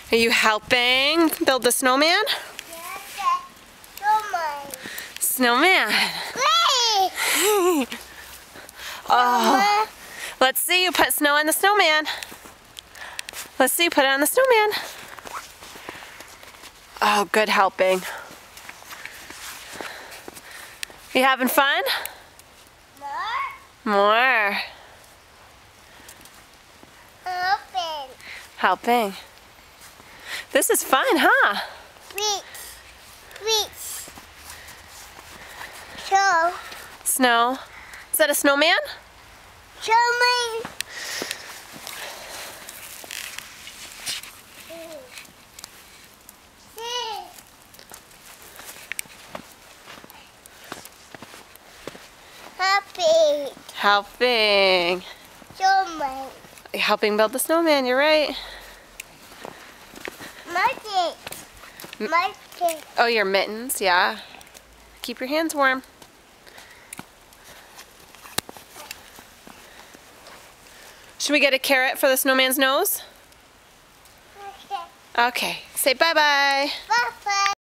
Are you helping build the snowman? Snowman. Oh, let's see you put snow on the snowman. Let's see you put it on the snowman. Oh, good helping. You having fun? More. Helping. This is fun, huh? Snow. Is that a snowman? Helping. You're helping build the snowman, you're right. Oh, your mittens, yeah. Keep your hands warm. Should we get a carrot for the snowman's nose? Okay. Say bye-bye. Bye-bye.